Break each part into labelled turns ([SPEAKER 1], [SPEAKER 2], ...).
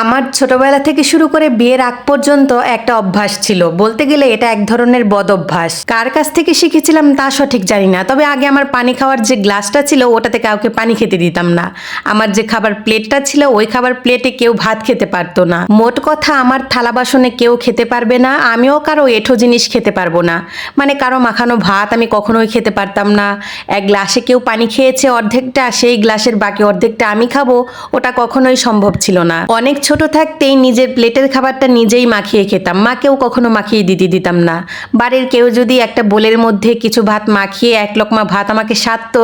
[SPEAKER 1] আমার ছোটবেলা থেকে শুরু করে বিয়ের আগ পর্যন্ত একটা অভ্যাস ছিল, বলতে গেলে এটা এক ধরনের বদ অভ্যাস। কার কাছ থেকে শিখেছিলাম তা সঠিক জানি না, তবে আগে আমার পানি খাওয়ার যে গ্লাসটা ছিল ওটাতে কাউকে পানি খেতে দিতাম না। আমার যে খাবার প্লেটটা ছিল ওই খাবার প্লেটে কেউ ভাত খেতে পারতো না। মোট কথা, আমার থালা বাসনে কেউ খেতে পারবে না, আমিও কারো এঁঠো জিনিস খেতে পারবো না। মানে কারো মাখানো ভাত আমি কখনোই খেতে পারতাম না। এক গ্লাসে কেউ পানি খেয়েছে অর্ধেকটা, সেই গ্লাসের বাকি অর্ধেকটা আমি খাবো, ওটা কখনোই সম্ভব ছিল না। অনেক ছোট থাকতেই নিজের প্লেটের খাবারটা নিজেই মাখিয়ে খেতাম, মাকেও কখনো মাখিয়ে দিতাম না। বাড়ির কেউ যদি একটা বোলের মধ্যে কিছু ভাত মাখিয়ে এক লোকমা ভাত আমাকে সাধতো,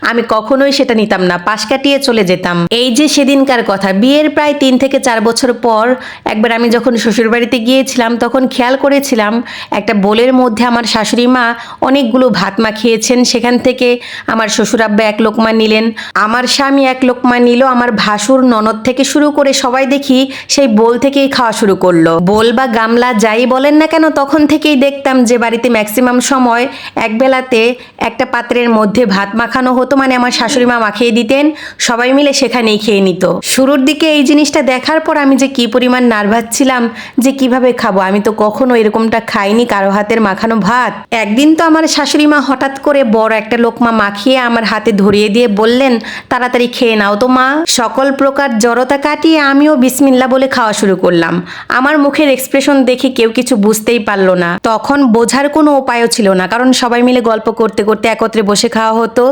[SPEAKER 1] আমি কখনোই সেটা নিতাম না, পাশ কাটিয়ে চলে যেতাম। এই যে সেদিনকার কথা, বিয়ের প্রায় 3 থেকে 4 বছর পর একবার আমি যখন শ্বশুরবাড়িতে গিয়েছিলাম তখন খেয়াল করেছিলাম একটা বোলের মধ্যে আমার শাশুড়ি মা অনেকগুলো ভাত মাখিয়েছেন। সেখান থেকে আমার শ্বশুর আব্বা এক লোকমা নিলেন, আমার স্বামী এক লোকমা নিল, আমার ভাসুর ননদ থেকে শুরু করে সবাই দেখি সেই বোল থেকেই খাওয়া শুরু করলো। বোল বা গামলা যাই বলেন না কেন, তখন থেকেই দেখতাম যে বাড়িতে ম্যাক্সিমাম সময় এক বেলাতে একটা পাত্রের মধ্যে ভাত মাখানো হতো, মানে আমার শাশুড়ি মা মাখিয়ে দিতেন, সবাই মিলে সেখানেই খেয়ে নিত। শুরুর দিকে এই জিনিসটা দেখার পর আমি যে কি পরিমাণ নার্ভাস ছিলাম যে কিভাবে খাবো, আমি তো কখনো এরকমটা খাইনি কারো হাতের মাখানো ভাত। একদিন তো আমার শাশুড়ি মা হঠাৎ করে বড় একটা লোকমা মাখিয়ে আমার হাতে ধরিয়ে দিয়ে বললেন, তাড়াতাড়ি খেয়ে নাও তো মা। সকল প্রকার জড়তা কাটিয়ে আমিও বিসমিল্লা বলে খাওয়া শুরু করলাম। আমার মুখের এক্সপ্রেশন দেখে কেউ কিছু বুঝতেই পারলো না। তখন বোঝার কোনো উপায়ও ছিল না, কারণ সবাই মিলে গল্প করতে করতে একত্রে বসে খাওয়া হতো।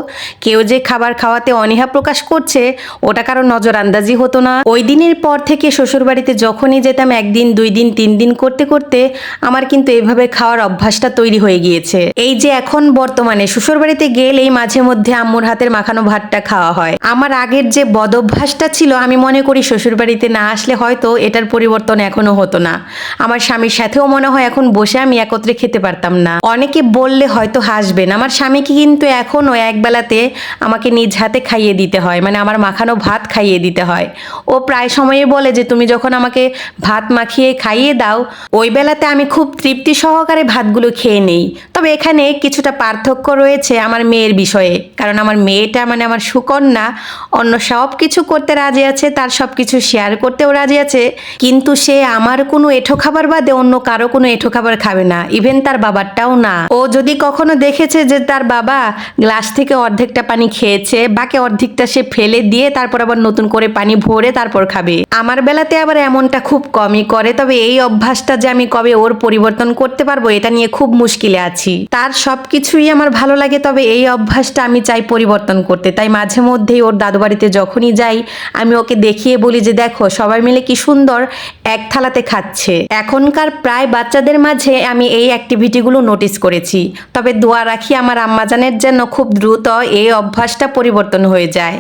[SPEAKER 1] কেউ যে খাবার খাওয়াতে অনীহা প্রকাশ করছে ওটা কারো নজর আন্দাজি হতো না। ওই দিনের পর থেকে শ্বশুরবাড়িতে যখনই যেতাম 1 দিন 2 দিন 3 দিন করতে করতে আমার কিন্তু এভাবে খাওয়ার অভ্যাসটা তৈরি হয়ে গিয়েছে। এই যে এখন বর্তমানে শ্বশুরবাড়িতে গেলেই মাঝে মধ্যে আম্মুর হাতের মাখানো ভাতটা খাওয়া হয়। আমার আগের যে বদ অভ্যাসটা ছিল, আমি মনে করি শ্বশুরবাড়িতে না আসলে হয়তো এটার পরিবর্তন এখনো হতো না। আমার স্বামীর সাথেও মনে হয় এখন বসে আমি একত্রে খেতে পারতাম না। অনেকে বললে হয়তো হাসবেন, আমার স্বামীকে কিন্তু এখনও একবেলাতে আমাকে নিজ হাতে খাইয়ে দিতে হয়, মানে আমার মাখানো ভাত খাইয়ে দিতে হয়। ও প্রায় সময়ে বলে যে তুমি যখন আমাকে ভাত মাখিয়ে খাইয়ে দাও ওই বেলাতে আমি খুব তৃপ্তি সহকারে ভাতগুলো খেয়ে নেই। তবে এখানে কিছুটা পার্থক্য রয়েছে আমার মেয়ের বিষয়ে, কারণ আমার মেয়েটা মানে আমার সুকন্যা অন্য সব কিছু করতে রাজি আছে, তার সব কিছু শেয়ার করতেও রাজি আছে, কিন্তু সে আমার কোনো এঁঠো খাবার বাদে অন্য কারো কোনো এঁঠো খাবার খাবে না, ইভেন তার বাবারটাও না। ও যদি কখনো দেখেছে যে তার বাবা গ্লাস থেকে অর্ধেকটা পানি খেয়েছে, বাকি অর্ধেকটা সে ফেলে দিয়ে তারপর আবার নতুন করে পানি ভরে তারপর খাবে। আমার বেলাতে আবার এমনটা খুব কমই করে, তবে এই অভ্যাসটা যে আমি কবে ওর পরিবর্তন করতে পারবো এটা নিয়ে খুব মুশকিলে আছি। তার সব কিছুই আমার ভালো লাগে, তবে এই অভ্যাসটা আমি চাই পরিবর্তন করতে। তাই মাঝে মধ্যেই ওর দাদু বাড়িতে যখনই যাই আমি ওকে দেখিয়ে বলি যে দেখো সবাই মিলে কি সুন্দর এক থালাতে খাচ্ছে। এখনকার প্রায় বাচ্চাদের মাঝে আমি এই অ্যাক্টিভিটিগুলো নোটিস করেছি, তবে দোয়া রাখি আমার আম্মাজানের যেন খুব দ্রুত এই অভ্যাসটা পরিবর্তন হয়ে যায়।